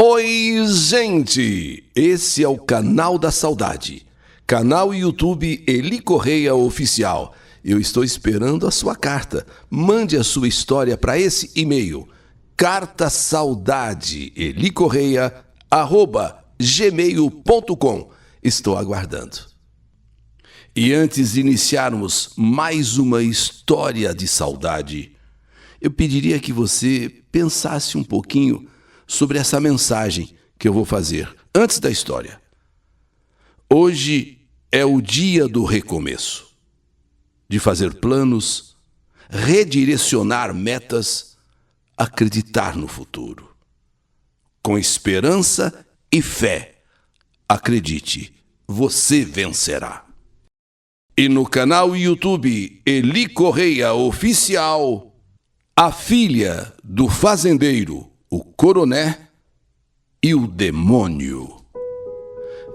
Oi, gente! Esse é o Canal da Saudade. Canal YouTube Eli Correia Oficial. Eu estou esperando a sua carta. Mande a sua história para esse e-mail. cartasaudadeelicorreia@gmail.com. Estou aguardando. E antes de iniciarmos mais uma história de saudade, eu pediria que você pensasse um pouquinho sobre essa mensagem que eu vou fazer antes da história. Hoje é o dia do recomeço, de fazer planos, redirecionar metas, acreditar no futuro. Com esperança e fé, acredite, você vencerá. E no canal YouTube Eli Correia Oficial, a filha do fazendeiro, o coroné e o demônio.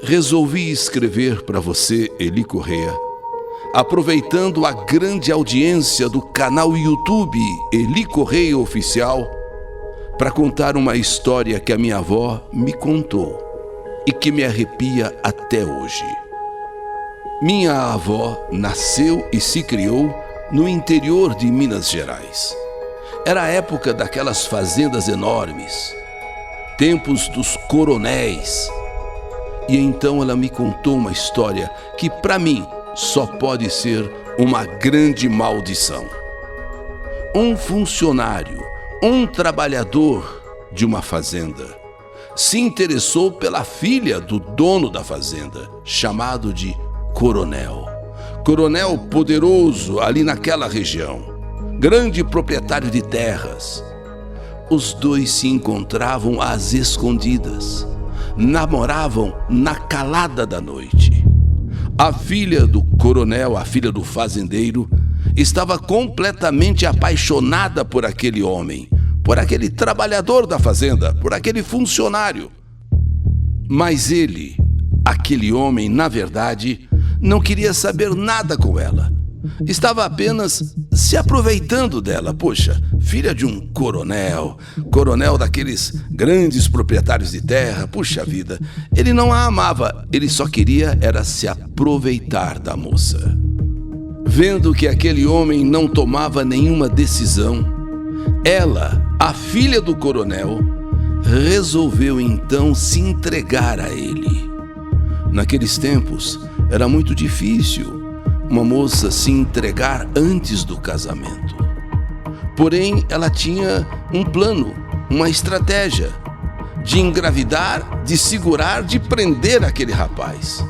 Resolvi escrever para você, Eli Correia, aproveitando a grande audiência do canal YouTube Eli Correia Oficial, para contar uma história que a minha avó me contou e que me arrepia até hoje. Minha avó nasceu e se criou no interior de Minas Gerais. Era a época daquelas fazendas enormes, tempos dos coronéis. E então ela me contou uma história que, para mim, só pode ser uma grande maldição. Um funcionário, um trabalhador de uma fazenda, se interessou pela filha do dono da fazenda, chamado de Coronel. Coronel poderoso ali naquela região, grande proprietário de terras. Os dois se encontravam às escondidas, namoravam na calada da noite. A filha do coronel, a filha do fazendeiro, estava completamente apaixonada por aquele homem, por aquele trabalhador da fazenda, por aquele funcionário. Mas ele, aquele homem, na verdade, não queria saber nada com ela. Estava apenas se aproveitando dela. Poxa, filha de um coronel daqueles grandes proprietários de terra, puxa vida. Ele não a amava, ele só queria era se aproveitar da moça. Vendo que aquele homem não tomava nenhuma decisão, ela, a filha do coronel, resolveu então se entregar a ele. Naqueles tempos, era muito difícil uma moça se entregar antes do casamento. Porém, ela tinha um plano, uma estratégia de engravidar, de segurar, de prender aquele rapaz.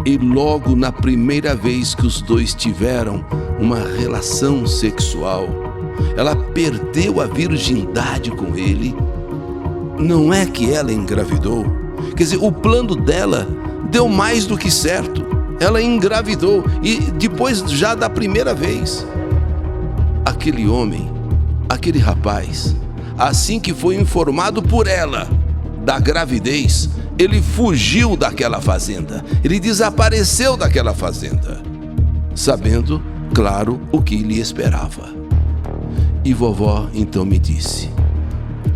E logo na primeira vez que os dois tiveram uma relação sexual, ela perdeu a virgindade com ele. Não é que ela engravidou. Quer dizer, o plano dela deu mais do que certo. Ela engravidou e depois já da primeira vez. Aquele homem, aquele rapaz, assim que foi informado por ela da gravidez, ele fugiu daquela fazenda. Ele desapareceu daquela fazenda, sabendo, claro, o que lhe esperava. E vovó então me disse: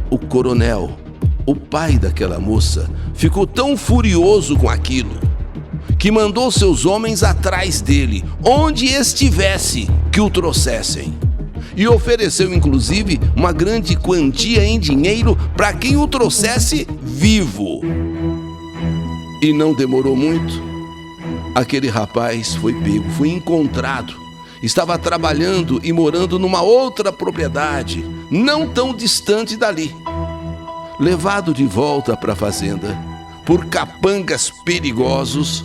o coronel, o pai daquela moça, ficou tão furioso com aquilo que mandou seus homens atrás dele, onde estivesse, que o trouxessem. E ofereceu, inclusive, uma grande quantia em dinheiro para quem o trouxesse vivo. E não demorou muito. Aquele rapaz foi pego, foi encontrado. Estava trabalhando e morando numa outra propriedade, não tão distante dali. Levado de volta para a fazenda, por capangas perigosos,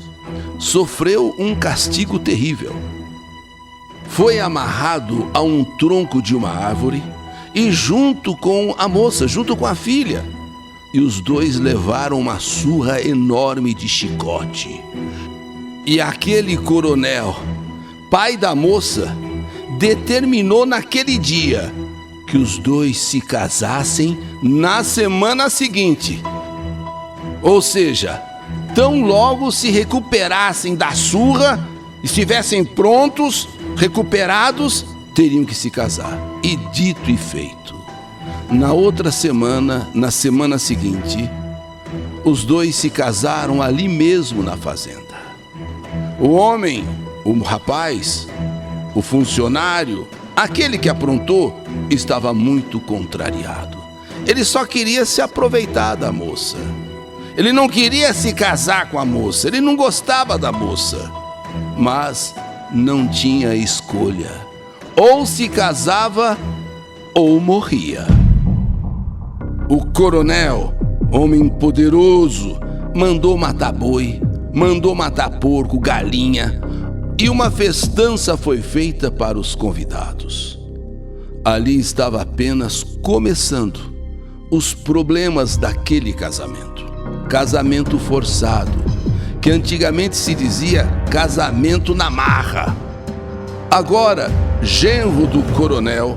sofreu um castigo terrível. Foi amarrado a um tronco de uma árvore e junto com a moça, junto com a filha. E os dois levaram uma surra enorme de chicote. E aquele coronel, pai da moça, determinou naquele dia que os dois se casassem na semana seguinte. Ou seja, tão logo se recuperassem da surra, estivessem prontos, recuperados, teriam que se casar. E dito e feito. Na outra semana, na semana seguinte, os dois se casaram ali mesmo na fazenda. O homem, o rapaz, o funcionário, aquele que aprontou, estava muito contrariado. Ele só queria se aproveitar da moça. Ele não queria se casar com a moça, ele não gostava da moça. Mas não tinha escolha. Ou se casava ou morria. O coronel, homem poderoso, mandou matar boi, mandou matar porco, galinha, e uma festança foi feita para os convidados. Ali estava apenas começando os problemas daquele casamento. Casamento forçado, que antigamente se dizia casamento na marra. Agora, genro do coronel,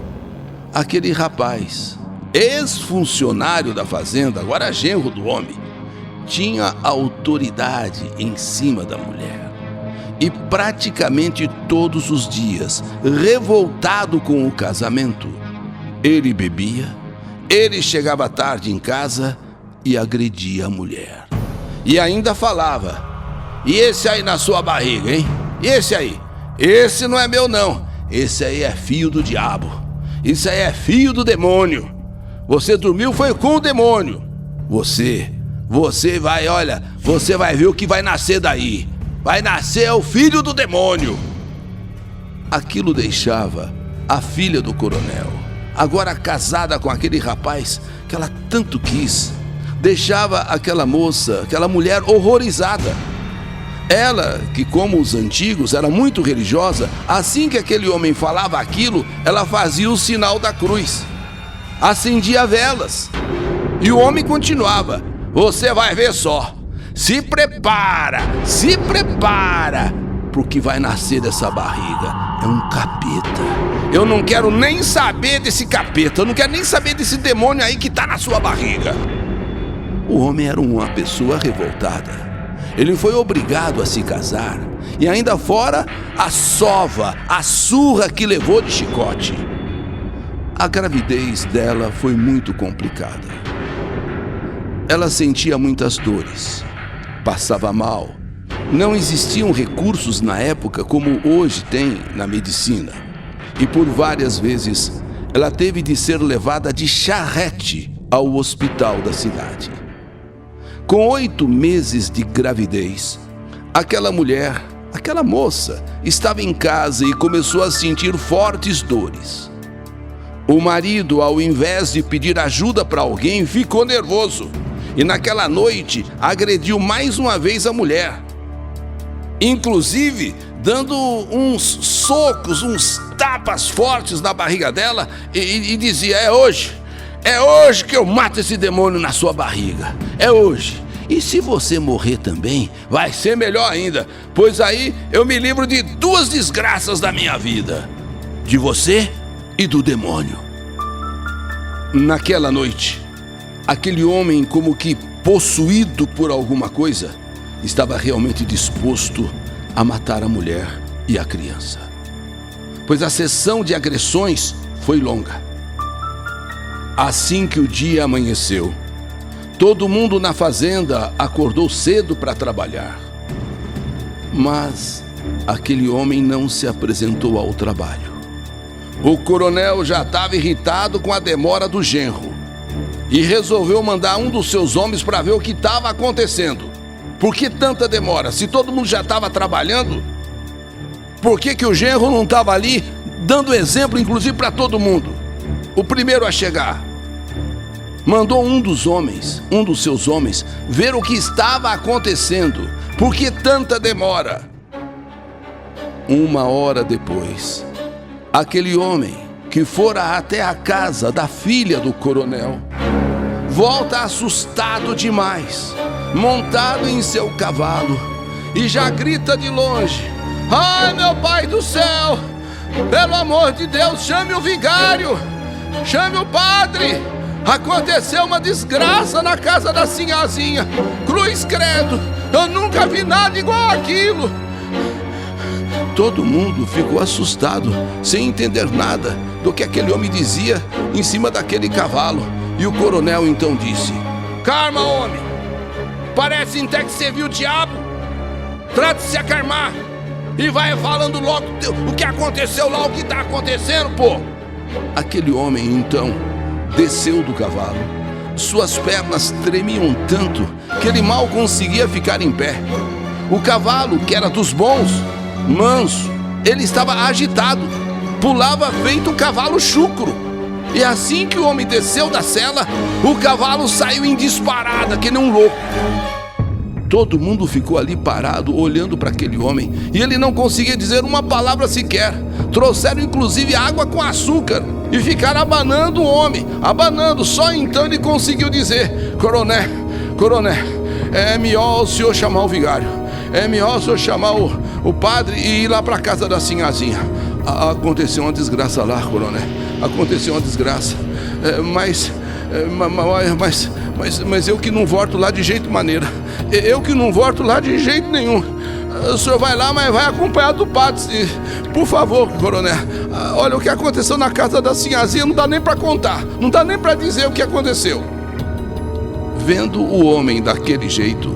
aquele rapaz, ex-funcionário da fazenda, agora genro do homem, tinha autoridade em cima da mulher. E praticamente todos os dias, revoltado com o casamento, ele bebia, ele chegava tarde em casa e agredia a mulher. E ainda falava: "E esse aí na sua barriga, hein? E esse aí? Esse não é meu não, esse aí é filho do diabo, isso aí é filho do demônio. Você dormiu foi com o demônio. Você vai, olha, você vai ver o que vai nascer daí. Vai nascer o filho do demônio." Aquilo deixava a filha do coronel, agora casada com aquele rapaz que ela tanto quis, deixava aquela moça, aquela mulher horrorizada. Ela, que como os antigos era muito religiosa, assim que aquele homem falava aquilo, ela fazia o sinal da cruz, acendia velas, e o homem continuava: "Você vai ver só, se prepara, porque vai nascer dessa barriga é um capeta. Eu não quero nem saber desse capeta, eu não quero nem saber desse demônio aí que tá na sua barriga." O homem era uma pessoa revoltada. Ele foi obrigado a se casar, e ainda fora a sova, a surra que levou de chicote. A gravidez dela foi muito complicada. Ela sentia muitas dores, passava mal. Não existiam recursos na época como hoje tem na medicina. E por várias vezes ela teve de ser levada de charrete ao hospital da cidade. Com 8 meses de gravidez, aquela mulher, aquela moça, estava em casa e começou a sentir fortes dores. O marido, ao invés de pedir ajuda para alguém, ficou nervoso e naquela noite agrediu mais uma vez a mulher, inclusive dando uns socos, uns tapas fortes na barriga dela e dizia: é hoje que eu mato esse demônio na sua barriga, é hoje. E se você morrer também, vai ser melhor ainda, pois aí eu me livro de 2 desgraças da minha vida, de você e do demônio. Naquela noite, aquele homem, como que possuído por alguma coisa, estava realmente disposto a matar a mulher e a criança, pois a sessão de agressões foi longa. Assim que o dia amanheceu, todo mundo na fazenda acordou cedo para trabalhar. Mas aquele homem não se apresentou ao trabalho. O coronel já estava irritado com a demora do genro e resolveu mandar um dos seus homens para ver o que estava acontecendo. Por que tanta demora? Se todo mundo já estava trabalhando, por que o genro não estava ali dando exemplo, inclusive para todo mundo? O primeiro a chegar. Mandou um dos seus homens, ver o que estava acontecendo. Por que tanta demora? 1 hora depois, aquele homem que fora até a casa da filha do coronel volta assustado demais, montado em seu cavalo, e já grita de longe: "Ai, meu pai do céu! Pelo amor de Deus, chame o vigário! Chame o padre! Aconteceu uma desgraça na casa da sinhazinha! Cruz credo! Eu nunca vi nada igual aquilo! Todo mundo ficou assustado, sem entender nada do que aquele homem dizia em cima daquele cavalo. E o coronel então disse: calma, homem, parece até que você viu o diabo. Trate de se acalmar e vai falando logo o que aconteceu lá, o que está acontecendo, pô. Aquele homem então desceu do cavalo. Suas pernas tremiam tanto que ele mal conseguia ficar em pé. O cavalo, que era dos bons, manso, ele estava agitado, pulava feito um cavalo chucro. E assim que o homem desceu da sela, o cavalo saiu em disparada, que nem um louco. Todo mundo ficou ali parado, olhando para aquele homem, e ele não conseguia dizer uma palavra sequer. Trouxeram inclusive água com açúcar e ficaram abanando o homem, abanando. Só então ele conseguiu dizer: coronel, é melhor o senhor chamar o vigário, é melhor o senhor chamar o padre e ir lá para casa da sinhazinha. Aconteceu uma desgraça lá, coronel, aconteceu uma desgraça, mas eu que não volto lá de jeito maneira, eu que não volto lá de jeito nenhum. O senhor vai lá, mas vai acompanhado do padre, por favor, coronel. Olha, o que aconteceu na casa da sinhazinha não dá nem para contar, não dá nem para dizer o que aconteceu. Vendo o homem daquele jeito,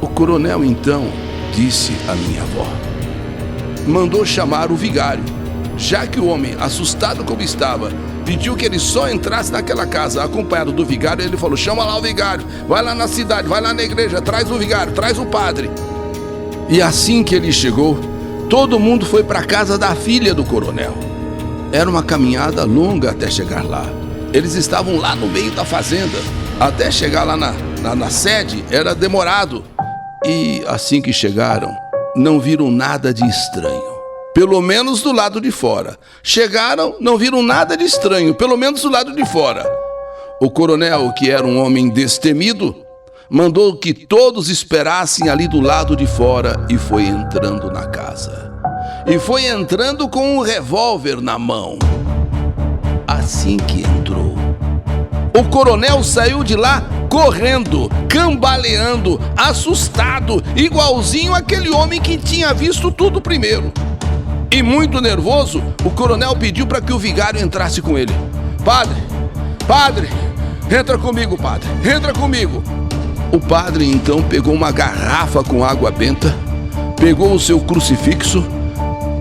o coronel então disse à minha avó, mandou chamar o vigário, já que o homem, assustado como estava, pediu que ele só entrasse naquela casa acompanhado do vigário. Ele falou: chama lá o vigário, vai lá na cidade, vai lá na igreja, traz o vigário, traz o padre. E assim que ele chegou, todo mundo foi para a casa da filha do coronel. Era uma caminhada longa até chegar lá. Eles estavam lá no meio da fazenda. Até chegar lá na sede era demorado. E assim que chegaram, não viram nada de estranho, pelo menos do lado de fora. Chegaram, não viram nada de estranho, pelo menos do lado de fora. O coronel, que era um homem destemido, mandou que todos esperassem ali do lado de fora e foi entrando na casa. E foi entrando com um revólver na mão. Assim que entrou, o coronel saiu de lá correndo, cambaleando, assustado, igualzinho aquele homem que tinha visto tudo primeiro. E muito nervoso, o coronel pediu para que o vigário entrasse com ele. Padre, entra comigo, padre, entra comigo. O padre então pegou uma garrafa com água benta, pegou o seu crucifixo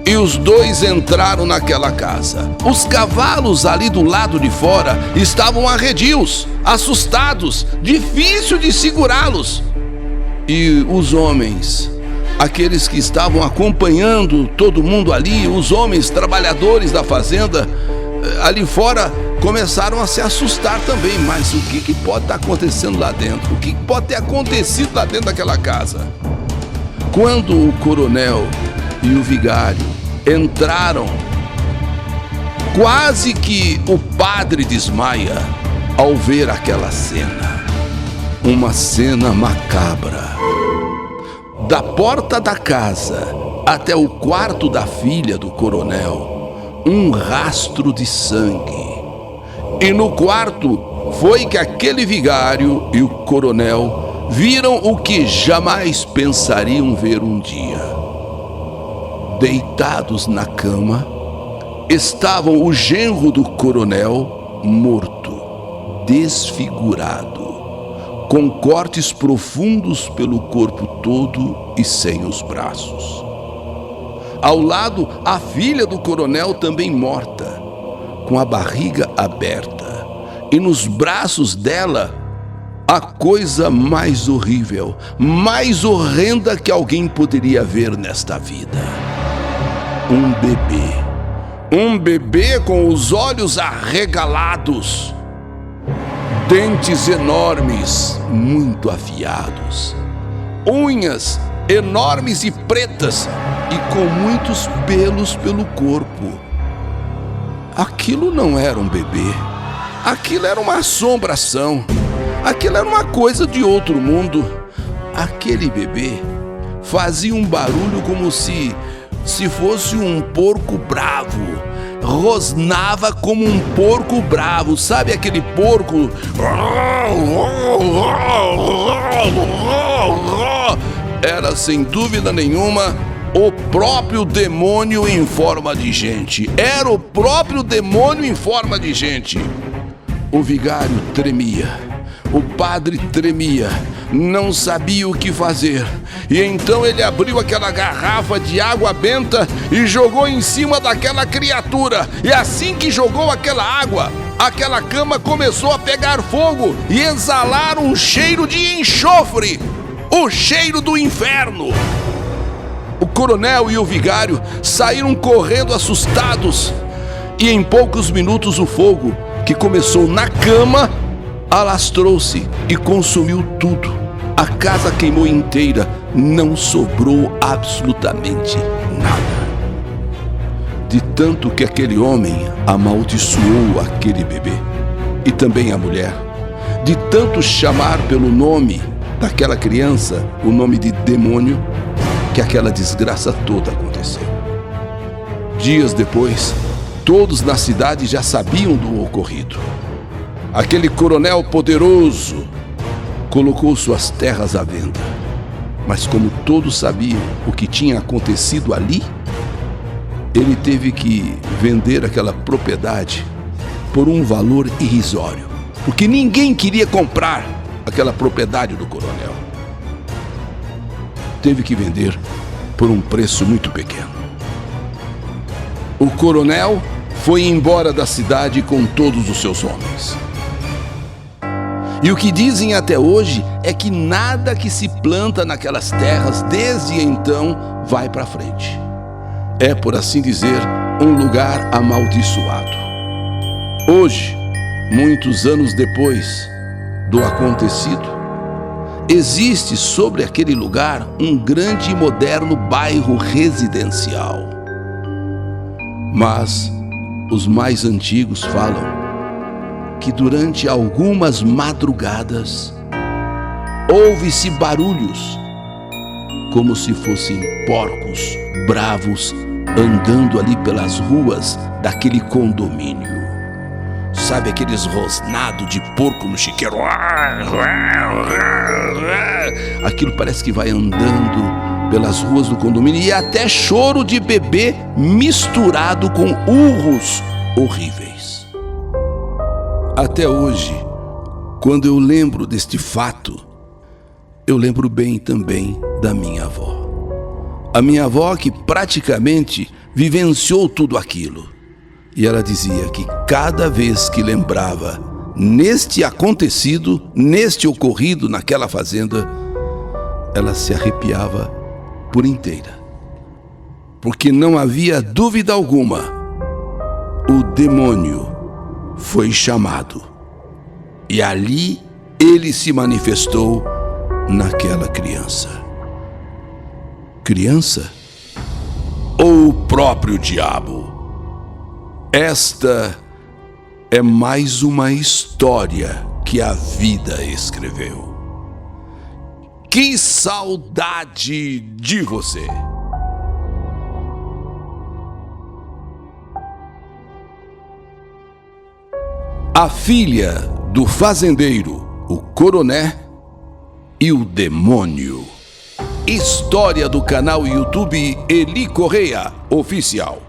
e os dois entraram naquela casa. Os cavalos ali do lado de fora estavam arredios, assustados, difícil de segurá-los. E os homens, aqueles que estavam acompanhando todo mundo ali, os homens trabalhadores da fazenda, ali fora, começaram a se assustar também. Mas o que pode estar acontecendo lá dentro? O que pode ter acontecido lá dentro daquela casa? Quando o coronel e o vigário entraram, quase que o padre desmaia ao ver aquela cena. Uma cena macabra. Da porta da casa até o quarto da filha do coronel, um rastro de sangue. E no quarto foi que aquele vigário e o coronel viram o que jamais pensariam ver um dia. Deitados na cama estavam o genro do coronel morto, desfigurado, com cortes profundos pelo corpo todo e sem os braços. Ao lado, a filha do coronel também morta, com a barriga aberta, e nos braços dela a coisa mais horrível, mais horrenda que alguém poderia ver nesta vida. Um bebê com os olhos arregalados, dentes enormes, muito afiados, unhas enormes e pretas e com muitos pelos pelo corpo. Aquilo não era um bebê, aquilo era uma assombração, aquilo era uma coisa de outro mundo. Aquele bebê fazia um barulho como se fosse um porco bravo, rosnava como um porco bravo, sabe aquele porco? Era sem dúvida nenhuma o próprio demônio em forma de gente. Era o próprio demônio em forma de gente. O vigário tremia, o padre tremia, não sabia o que fazer. E então ele abriu aquela garrafa de água benta e jogou em cima daquela criatura. E assim que jogou aquela água, aquela cama começou a pegar fogo e exalar um cheiro de enxofre, o cheiro do inferno. O coronel e o vigário saíram correndo assustados. E em poucos minutos o fogo, que começou na cama, alastrou-se e consumiu tudo. A casa queimou inteira, não sobrou absolutamente nada. De tanto que aquele homem amaldiçoou aquele bebê, e também a mulher, de tanto chamar pelo nome daquela criança, o nome de demônio, que aquela desgraça toda aconteceu. Dias depois, todos na cidade já sabiam do ocorrido. Aquele coronel poderoso colocou suas terras à venda. Mas como todos sabiam o que tinha acontecido ali, ele teve que vender aquela propriedade por um valor irrisório, porque ninguém queria comprar aquela propriedade do coronel. Teve que vender por um preço muito pequeno. O coronel foi embora da cidade com todos os seus homens. E o que dizem até hoje é que nada que se planta naquelas terras desde então vai para frente. É, por assim dizer, um lugar amaldiçoado. Hoje, muitos anos depois do acontecido, existe sobre aquele lugar um grande e moderno bairro residencial. Mas os mais antigos falam que durante algumas madrugadas ouve-se barulhos como se fossem porcos bravos andando ali pelas ruas daquele condomínio. Sabe aqueles rosnados de porco no chiqueiro? Aquilo parece que vai andando pelas ruas do condomínio, e até choro de bebê misturado com urros horríveis. Até hoje, quando eu lembro deste fato, eu lembro bem também da minha avó. A minha avó que praticamente vivenciou tudo aquilo. E ela dizia que cada vez que lembrava neste acontecido, neste ocorrido naquela fazenda, ela se arrepiava por inteira. Porque não havia dúvida alguma, o demônio foi chamado. E ali ele se manifestou naquela criança. Criança ou o próprio diabo? Esta é mais uma história que a vida escreveu. Que saudade de você! A filha do fazendeiro, o coroné e o demônio. História do canal YouTube Eli Correia Oficial.